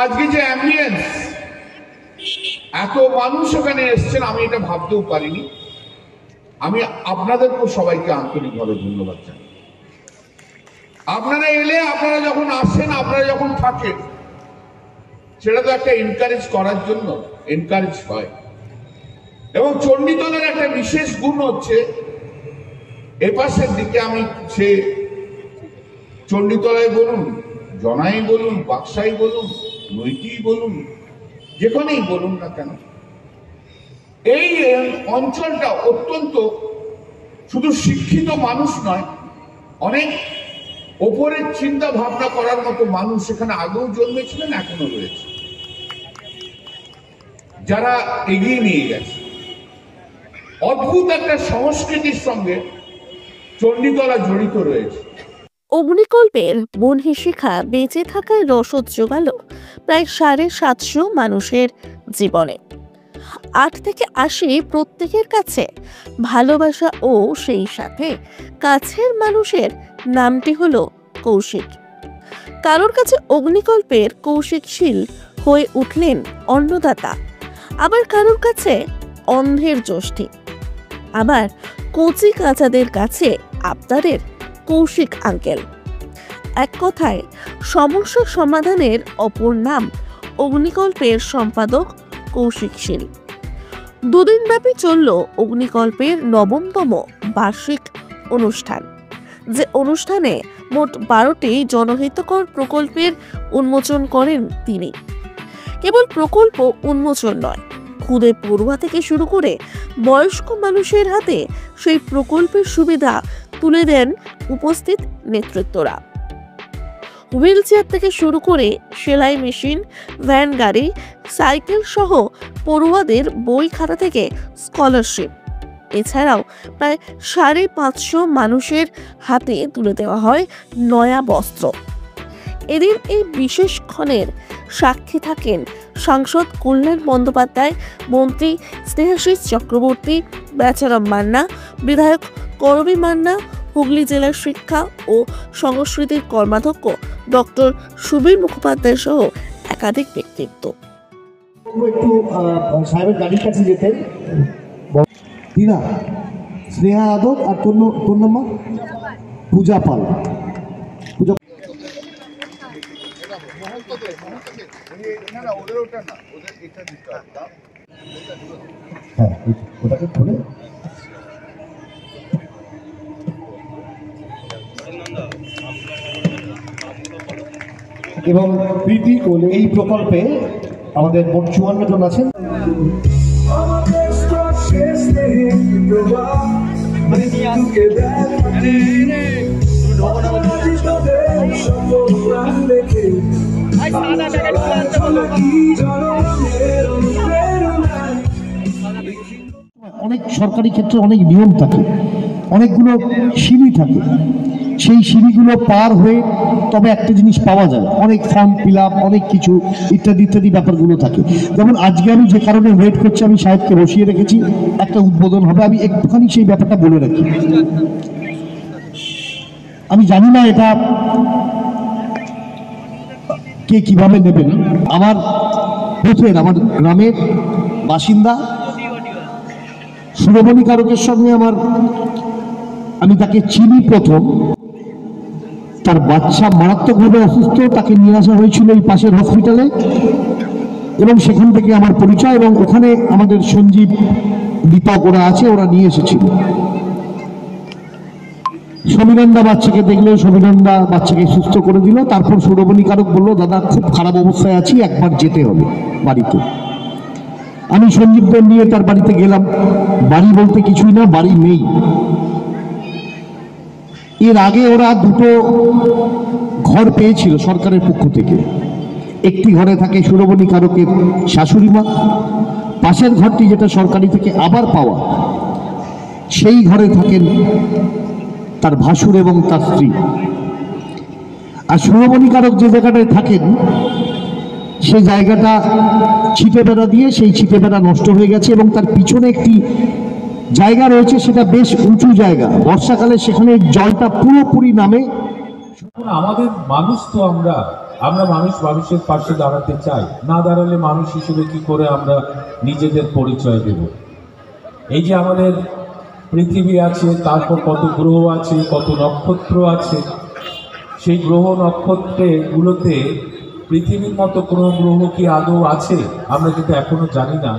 আজকে যে অ্যাম্বিয়েন্স, এত মানুষ এখানে এসছেন, আমি এটা ভাবতেও পারিনি। আমি আপনাদেরকে সবাইকে আন্তরিকভাবে ধন্যবাদ জানাই। আপনারা এলে, আপনারা যখন আসেন, আপনারা যখন থাকেন, সেটা তো একটা এনকারেজ করার জন্য এনকারেজ হয়। এবং চণ্ডীতলার একটা বিশেষ গুণ হচ্ছে, এপাশের দিকে আমি সে চণ্ডীতলায় বলুন, জনাই বলুন, বাক্সাই বলুন, নৈটি বলুন, যেখানেই বলুন না কেন, এই অঞ্চলটা অত্যন্ত শুধু শিক্ষিত মানুষ নয়, অনেক ওপরের চিন্তা ভাবনা করার মতো মানুষ এখানে আগেও জন্মেছিলেন, এখনো রয়েছে, যারা এগিয়ে নিয়ে গেছে। অদ্ভুত একটা সংস্কৃতির সঙ্গে চণ্ডীতলা জড়িত রয়েছে। অগ্নিকল্পের বহ্নিশিখা বেঁচে থাকার রসদ জোগালো প্রায় 750 মানুষের জীবনে। 8 থেকে 80 প্রত্যেকের কাছে ভালোবাসা ও সেই সাথে কাছের মানুষের নামটি হলো কৌশিক। কারোর কাছে অগ্নিকল্পের কৌশিকশীল হয়ে উঠলেন অন্নদাতা, আবার কারোর কাছে অন্ধের যষ্টি, আবার কচি কাচাদের কাছে আবদারের কৌশিক আঙ্কেল। এক কথায় সমস্যা সমাধানের অপর নাম অগ্নিকল্পের সম্পাদক কৌশিকশীল। 2 দিনব্যাপী চলল অগ্নিকল্পের 9তম বার্ষিক অনুষ্ঠান, যে অনুষ্ঠানে মোট 12টি জনহিতকর প্রকল্পের উন্মোচন করেন তিনি। কেবল প্রকল্প উন্মোচন নয়, খুদে পড়ুয়া থেকে শুরু করে বয়স্ক মানুষের হাতে সেই প্রকল্পের সুবিধা তুলে দেন উপস্থিত নেতৃত্বরা। হুইল চেয়ার থেকে শুরু করে সেলাই মেশিন, ভ্যান গাড়ি, সাইকেল সহ পড়ুয়াদের বই খাতা থেকে স্কলারশিপ, এছাড়াও প্রায় 550 মানুষের হাতে তুলে দেওয়া হয় নয়া বস্ত্র। এদিন এই বিশেষ ক্ষণের সাক্ষী থাকেন সাংসদ কল্যাণ বন্দ্যোপাধ্যায়, মন্ত্রী স্নেহাশিস চক্রবর্তী, বেচারাম মান্না, বিধায়ক করবী মান্না, হুগলি জেলার শিক্ষা ও সংস্কৃতির কর্মাধ্যক্ষ ডক্টর সুবীর মুখোপাধ্যায় সহ একাধিক ব্যক্তিত্ব। একটু সাহেবের গাড়ির কাছে যেতেন দিনা, স্নেহা যাদব আর তোর নাম পূজা পাল। পূজা হ্যাঁ, ওটাকে খুলে এবং প্রীতি কোলে এই প্রকল্পে আমাদের মোট 54 জন আছেন। অনেক সরকারি ক্ষেত্রে অনেক নিয়ম থাকে, অনেকগুলো সিঁড়ি থাকে, সেই সিঁড়িগুলো পার হয়ে তবে একটা জিনিস পাওয়া যায়, অনেক ফর্ম ফিল আপ, অনেক কিছু ইত্যাদি ইত্যাদি ব্যাপারগুলো থাকে। যেমন আজকে আমি যে কারণে ওয়েট করছি, আমি সাহেবকে বসিয়ে রেখেছি, একটা উদ্বোধন হবে, আমি একটুখানি সেই ব্যাপারটা বলে রাখি। আমি জানি না এটা কে কিভাবে নেবেন। আমার পথের, আমার গ্রামের বাসিন্দা সুরমণি কারকের সঙ্গে আমি তাকে চিনি প্রথম। তার বাচ্চা মারাত্মকভাবে অসুস্থ, তাকে নিয়ে আসা হয়েছিল এই পাশের হসপিটালে, এবং সেখান থেকে আমার পরিচয়, এবং ওখানে আমাদের সঞ্জীব, দীপক ওরা আছে, ওরা নিয়ে এসেছিল। সমীরন্দা বাচ্চাকে দেখলো, সমীরন্দা বাচ্চাকে সুস্থ করে দিল। তারপর সুরমণি কারক বললো, দাদা খুব খারাপ অবস্থায় আছি, একবার যেতে হবে বাড়িতে। আমি সঞ্জীবদের নিয়ে তার বাড়িতে গেলাম। বাড়ি বলতে কিছুই না, বাড়ি নেই। এর আগে ওরা 2টো ঘর পেয়েছিল সরকারের পক্ষ থেকে। একটি ঘরে থাকে সুরমণি কারকের শাশুড়ি মা, পাশের ঘরটি যেটা সরকারি থেকে আবার পাওয়া, সেই ঘরে থাকেন তার ভাসুর এবং তার স্ত্রী। আর সুরমণি কারক যে জায়গাটায় থাকেন, সেই জায়গাটা ছিটে বেড়া দিয়ে, সেই ছিটে বেড়া নষ্ট হয়ে গেছে, এবং তার পিছনে একটি জায়গা রয়েছে, সেটা বেশ উঁচু জায়গা। বর্ষাকালে সেখানে জলটা পুরোপুরি নামে। আমাদের মানুষ তো আমরা আমরা মানুষের পাশে দাঁড়াতে চাই, না দাঁড়ালে মানুষ হিসেবে কি করে আমরা নিজেদের পরিচয় দেব? এই যে আমাদের পৃথিবী আছে, তারপর কত গ্রহ আছে, কত নক্ষত্র আছে, সেই গ্রহ নক্ষত্রগুলোতে পৃথিবীর মতো কোনো গ্রহ কি আদৌ আছে? আমরা কিন্তু এখনো জানি না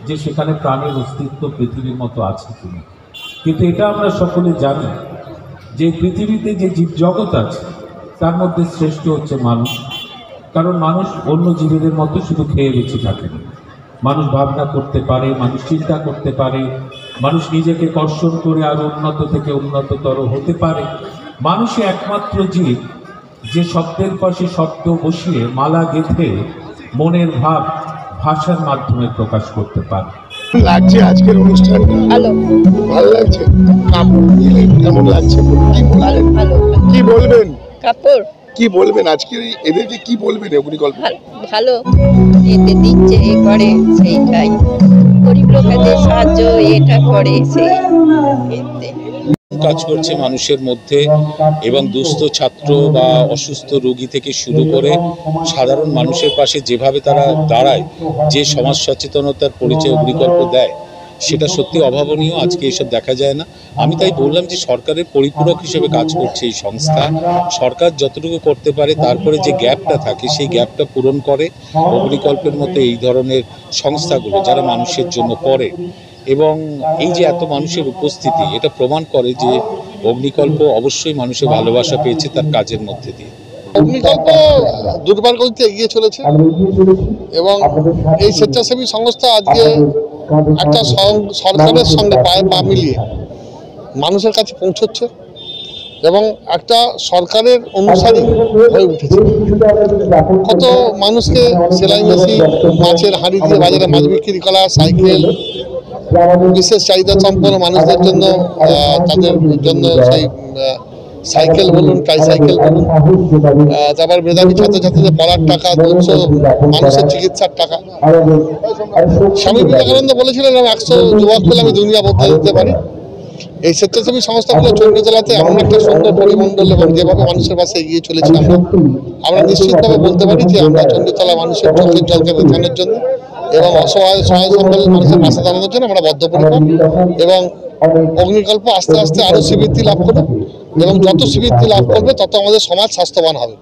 যে সেখানে প্রাণের অস্তিত্ব পৃথিবীর মতো আছে কিনা। কিন্তু এটা আমরা সকলে জানি যে পৃথিবীতে যে জীবজগৎ আছে তার মধ্যে শ্রেষ্ঠ হচ্ছে মানুষ। কারণ মানুষ অন্য জীবেদের মতো শুধু খেয়ে বেঁচে থাকে না। মানুষ ভাবনা করতে পারে, মানুষ চিন্তা করতে পারে, মানুষ নিজেকে কর্ষণ করে আরো উন্নত থেকে উন্নততর হতে পারে। মানুষই একমাত্র জীব যে শব্দের পাশে শব্দ বসিয়ে মালা গেঁথে মনের ভাব ভাষার মাধ্যমে প্রকাশ করতে পারে। লাগছে আজকের অনুষ্ঠানটা? ভালো লাগছে। কাপড় দিলে কেমন লাগছে? কি বলবেন? কি বলবেন? কাপড় কি বলবেন আজকে এদেরকে কি বলবেন? অগ্নিকল্প ভালো এতে দিচ্ছে, এ করে, সেইটাই গরিব লোকেদের সাহায্য এটা করে, সেই এতে কাজ করছে মানুষের মধ্যে, এবং দুস্থ ছাত্র বা অসুস্থ রোগী থেকে শুরু করে সাধারণ মানুষের পাশে যেভাবে তারা দাঁড়ায়, যে সমাজ সচেতনতার পরিচয় অগ্নিকল্প দেয়, সেটা সত্যি অভাবনীয়। আজকে এসব দেখা যায় না। আমি তাই বললাম যে সরকারের পরিপূরক হিসেবে কাজ করছে এই সংস্থা। সরকার যতটুকু করতে পারে, তারপরে যে গ্যাপটা থাকে সেই গ্যাপটা পূরণ করে অগ্নিকল্পের মতো এই ধরনের সংস্থাগুলো, যারা মানুষের জন্য করে। এবং এই যে এত মানুষের উপস্থিতি, এটা প্রমাণ করে যে অগ্নিকল্প অবশ্যই মানুষের ভালোবাসা পেয়েছে তার কাজের মধ্যে দিয়ে। অগ্নিকল্প দুর্বার গতিতে এগিয়ে চলেছে এবং এই স্বেচ্ছাসেবী সংস্থা আজকে একটা সরকারের সঙ্গে পায়ে পা মিলিয়ে মানুষের কাছে পৌঁছচ্ছে এবং একটা সরকারের অনুসারী হয়ে উঠেছে। কত মানুষকে সেলাই মেশিন, মাছের হাঁড়ি দিয়ে বাজারে মাছ বিক্রি করা, সাইকেল, বিশেষ চাহিদা সম্পন্ন মানুষদের জন্য তাদের জন্য সেই সাইকেল বলুন, ট্রাইসাইকেল বলুন, তারপর মেধাবী ছাত্রছাত্রীদের পড়ার টাকা, মানুষের চিকিৎসার টাকা। স্বামী বিবেকানন্দ বলেছিলেন, 100 যুবক পেলে আমি দুনিয়া বদলে দিতে পারি। এই স্বেচ্ছাসেবী সংস্থাগুলো চণ্ডীতলাতে এমন একটা সুন্দর পরিমণ্ডল এবং যেভাবে মানুষের পাশে এগিয়ে চলেছে, আমরা নিশ্চিতভাবে বলতে পারি যে আমরা চণ্ডীতলা মানুষের চোখের জলকে মেটানোর জন্য এবং অসহায় সম্বল মানুষের পাশে দাঁড়ানোর জন্য আমরা বদ্ধপরিকর। এবং অগ্নিকল্প আস্তে আস্তে আরো শ্রীবৃদ্ধি লাভ করবে এবং যত শ্রীবৃদ্ধি লাভ করবে তত আমাদের সমাজ স্বাস্থ্যবান হবে।